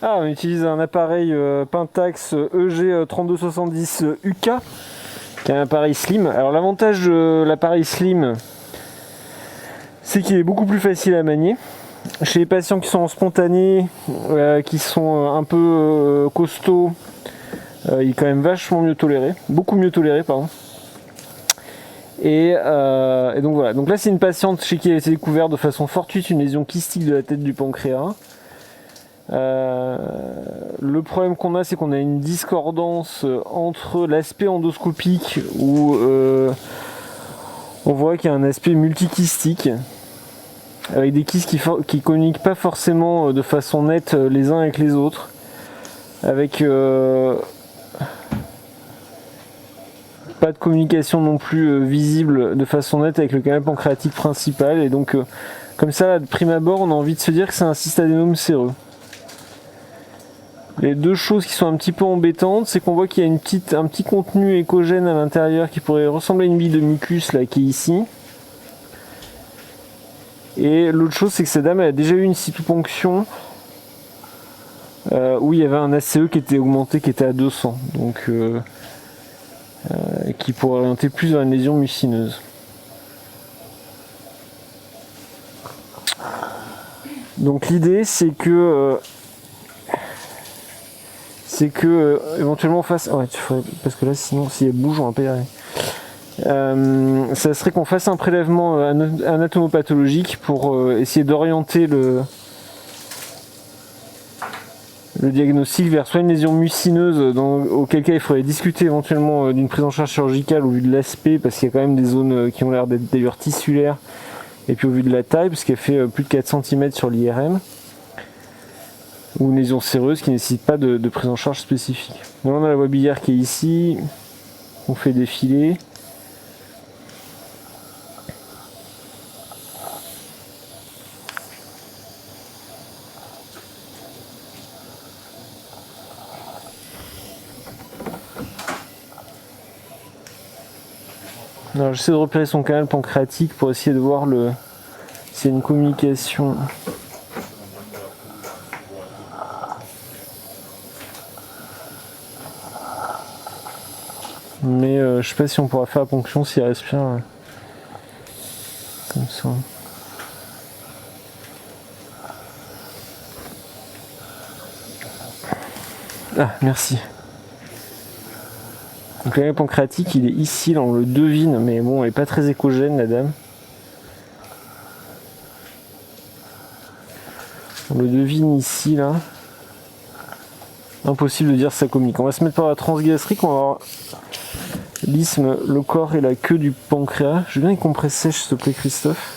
Ah, on utilise un appareil Pentax EG3270 UK, qui est un appareil slim. Alors l'avantage de l'appareil slim, c'est qu'il est beaucoup plus facile à manier. Chez les patients qui sont spontanés, qui sont un peu costauds, il est quand même vachement mieux toléré, beaucoup mieux toléré, pardon. Et donc voilà, donc là c'est une patiente chez qui a été découverte de façon fortuite une lésion kystique de la tête du pancréas. Le problème qu'on a, c'est qu'on a une discordance entre l'aspect endoscopique où on voit qu'il y a un aspect multikystique avec des kystes qui communiquent pas forcément de façon nette les uns avec les autres, avec pas de communication non plus visible de façon nette avec le canal pancréatique principal, et donc comme ça, là, de prime abord, on a envie de se dire que c'est un cystadénome séreux. Les deux choses qui sont un petit peu embêtantes, c'est qu'on voit qu'il y a un petit contenu écogène à l'intérieur qui pourrait ressembler à une bille de mucus là, qui est ici. Et l'autre chose, c'est que cette dame elle a déjà eu une cytoponction où il y avait un ACE qui était augmenté, qui était à 200, donc qui pourrait orienter plus vers une lésion mucineuse. Donc l'idée, c'est que éventuellement on fasse. Ouais, parce que là, sinon, si elle bouge, on va pas y arriver. Ça serait qu'on fasse un prélèvement anatomopathologique pour essayer d'orienter le diagnostic vers soit une lésion mucineuse, auquel cas il faudrait discuter éventuellement d'une prise en charge chirurgicale au vu de l'aspect, parce qu'il y a quand même des zones qui ont l'air d'être d'ailleurs tissulaires, et puis au vu de la taille, parce qu'elle fait plus de 4 cm sur l'IRM, ou une lésion séreuse qui ne nécessite pas de prise en charge spécifique. Donc on a la voie biliaire qui est ici, on fait défiler. Alors j'essaie de repérer son canal pancréatique pour essayer de voir s'il y a une communication. Mais je sais pas si on pourra faire la ponction s'il respire comme ça. Ah, merci. Donc le canal pancréatique, il est ici, là on le devine, mais bon, elle est pas très écogène la dame. On le devine ici, là. Impossible de dire si ça communique. On va se mettre par la transgastrique, on va avoir l'isthme, le corps et la queue du pancréas. Je veux bien une compresse sèche, s'il te plaît, Christophe.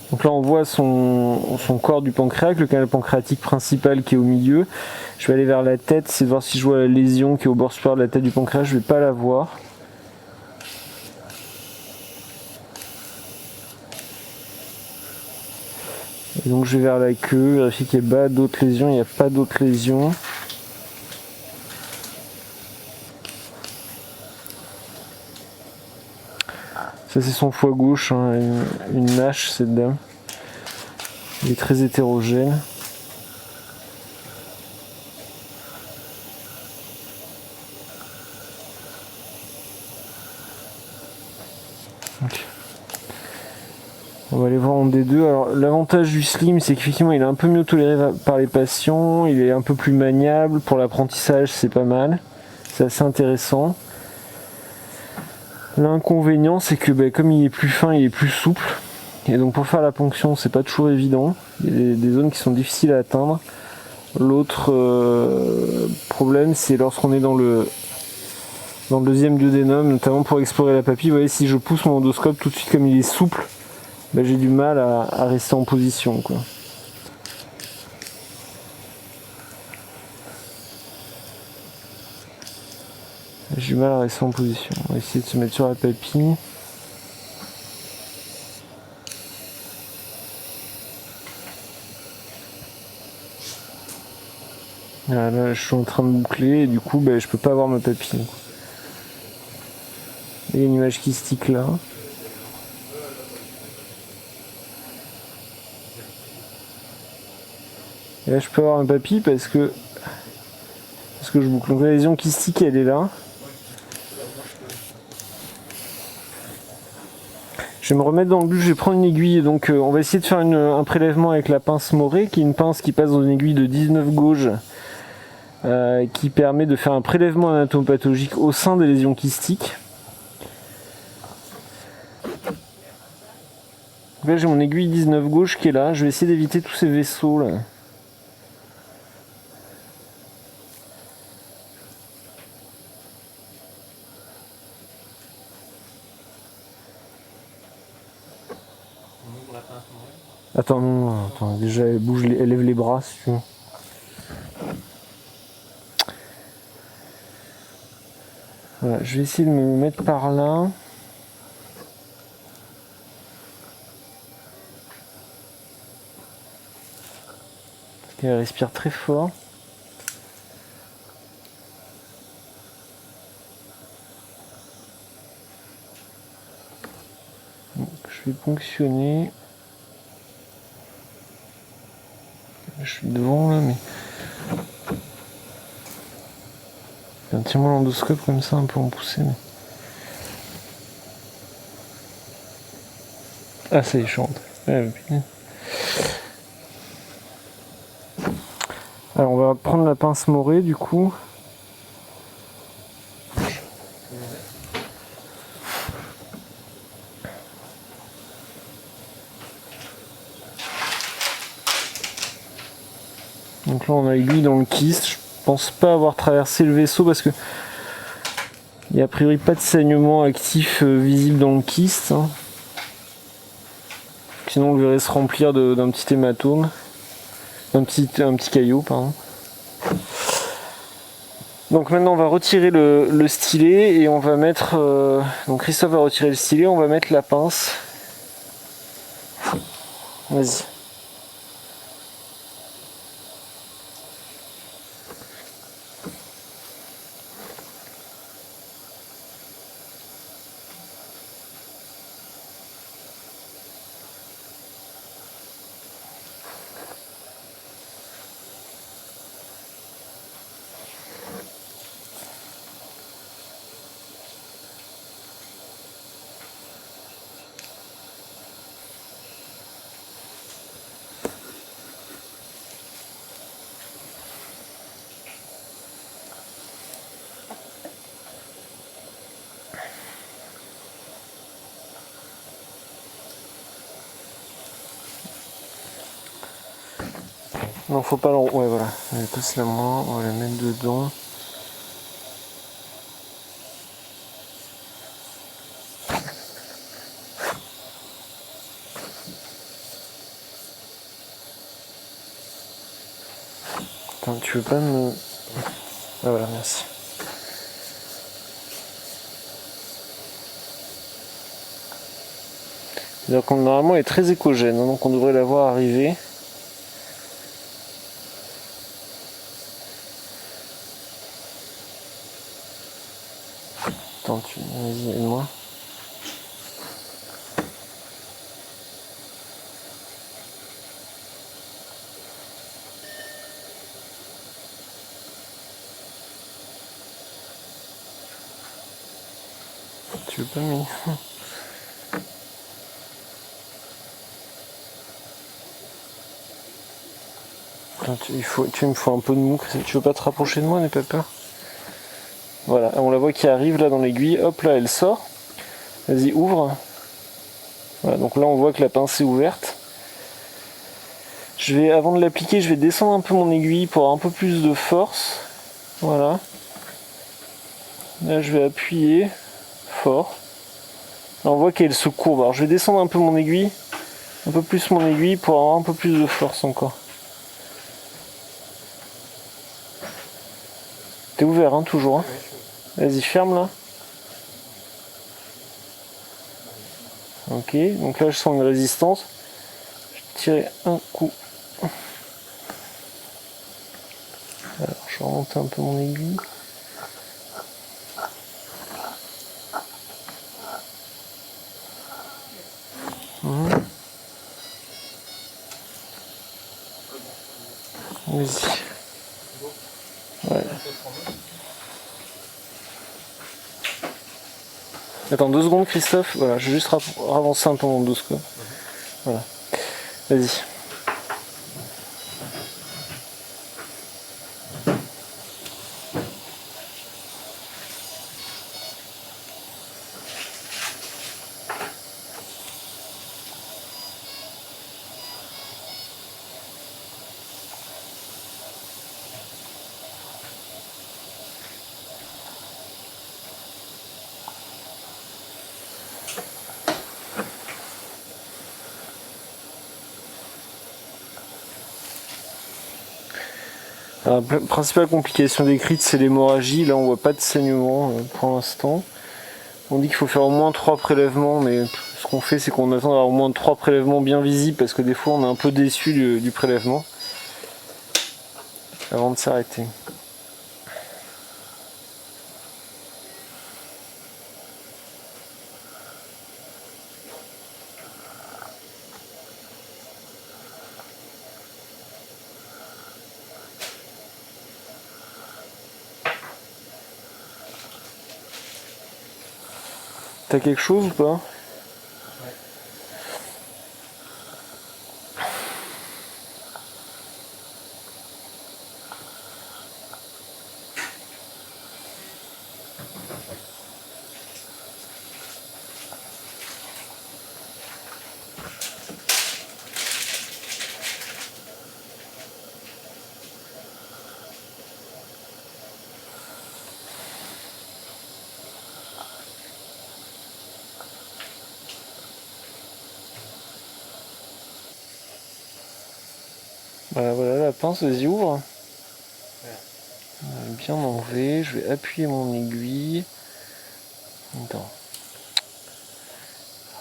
Donc là on voit son corps du pancréas, le canal pancréatique principal qui est au milieu. Je vais aller vers la tête, c'est de voir si je vois la lésion qui est au bord supérieur de la tête du pancréas, je vais pas la voir. Et donc je vais vers la queue, vérifier qu'il n'y a pas d'autres lésions, il n'y a pas d'autres lésions. Ça c'est son foie gauche, hein, une nage cette dame. Il est très hétérogène. Okay. On va aller voir en D2. Alors l'avantage du slim, c'est qu'effectivement il est un peu mieux toléré par les patients, il est un peu plus maniable, pour l'apprentissage c'est pas mal, c'est assez intéressant. L'inconvénient c'est que comme il est plus fin, il est plus souple, et donc pour faire la ponction c'est pas toujours évident, il y a des zones qui sont difficiles à atteindre. L'autre problème c'est lorsqu'on est dans le deuxième duodénum, notamment pour explorer la papille. Vous voyez, si je pousse mon endoscope tout de suite, comme il est souple, j'ai du mal à rester en position, quoi. J'ai du mal à rester en position. On va essayer de se mettre sur la papille. Là, je suis en train de boucler et du coup, je peux pas avoir ma papille. Il y a une image kystique là. Et là je peux avoir un papy parce que je boucle. Donc la lésion kystique elle est là. Je vais me remettre dans le but, je vais prendre une aiguille. Donc on va essayer de faire un prélèvement avec la pince Moret, qui est une pince qui passe dans une aiguille de 19 gauge, qui permet de faire un prélèvement anatomopathologique au sein des lésions kystiques. Donc là j'ai mon aiguille 19 gauche qui est là, je vais essayer d'éviter tous ces vaisseaux là. Attends, non, attends, déjà elle bouge, elle lève les bras si tu veux. Voilà, je vais essayer de me mettre par là. Elle respire très fort. Donc, je vais ponctionner. Je suis devant là, mais. Tiens-moi l'endoscope comme ça, un peu en poussée. Mais... Ah, ça y est, chante. Alors, on va prendre la pince Moret du coup. Donc là, on a aiguille dans le kyste. Je pense pas avoir traversé le vaisseau parce que il n'y a a priori pas de saignement actif visible dans le kyste. Hein. Sinon, on le verrait se remplir d'un petit hématome, un petit caillot, pardon. Donc maintenant, on va retirer le stylet et on va mettre. Donc Christophe va retirer le stylet, on va mettre la pince. Vas-y. Non, faut pas l'enrouler. Ouais, voilà. Elle passe la main, on va la mettre dedans. Attends, tu veux pas me. Ah voilà, merci. C'est-à-dire qu'on normalement elle est très écogène, hein, donc on devrait la voir arriver. Attends, vas-y, aide-moi. Tu veux pas me... Attends, tu me faut un peu de mou. Tu veux pas te rapprocher de moi, n'aie pas peur. Voilà, on la voit qui arrive là dans l'aiguille. Hop là, elle sort. Vas-y, ouvre. Voilà, donc là on voit que la pince est ouverte. Avant de l'appliquer, je vais descendre un peu mon aiguille pour avoir un peu plus de force. Voilà. Là je vais appuyer fort. Là, on voit qu'elle se courbe. Alors je vais descendre un peu mon aiguille. Un peu plus mon aiguille pour avoir un peu plus de force encore. T'es ouvert hein, toujours. Hein. Vas-y, ferme là. Ok, donc là je sens une résistance. Je vais tirer un coup. Alors je vais remonter un peu mon aiguille. Vas-y. Ouais. Attends 2 secondes Christophe, voilà, je vais juste avancer un peu mon endoscope. Voilà. Vas-y. Alors, la principale complication décrite, c'est l'hémorragie. Là, on voit pas de saignement pour l'instant. On dit qu'il faut faire au moins 3 prélèvements, mais ce qu'on fait, c'est qu'on attend d'avoir au moins 3 prélèvements bien visibles, parce que des fois, on est un peu déçu du prélèvement avant de s'arrêter. T'as quelque chose ou pas? Voilà la pince, vas-y ouvre. Bien enlevé, je vais appuyer mon aiguille. Attends.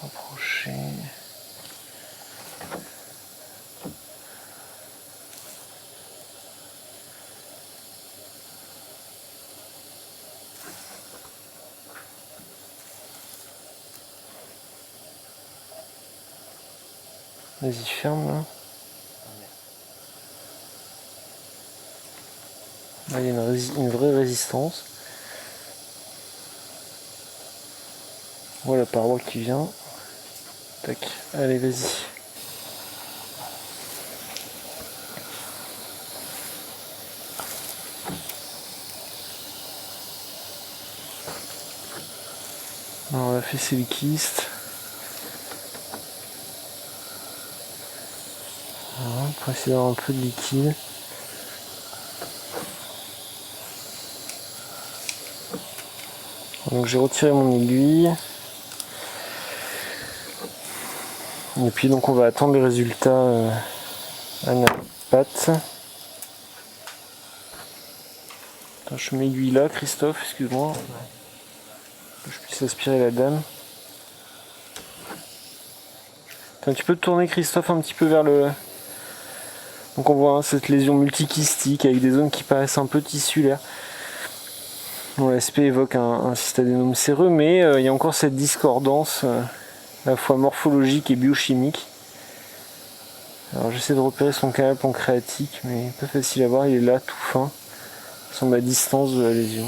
Rapprocher. Vas-y, ferme là. Là, il y a une vraie résistance. Voilà la paroi qui vient. Tac, allez, vas-y. On va fesser le kyste. Voilà, pour essayer d'avoir un peu de liquide. Donc j'ai retiré mon aiguille. Et puis donc on va attendre les résultats à la pâte. Attends, je mets l'aiguille là, Christophe, excuse-moi. Que je puisse aspirer la dame. Attends, tu peux te tourner Christophe un petit peu vers le... Donc on voit cette lésion multikystique avec des zones qui paraissent un peu tissulaires. Bon, l'aspect évoque un cystadénome séreux, mais il y a encore cette discordance à la fois morphologique et biochimique. Alors j'essaie de repérer son canal pancréatique, mais pas facile à voir, il est là tout fin, sur ma distance de la lésion.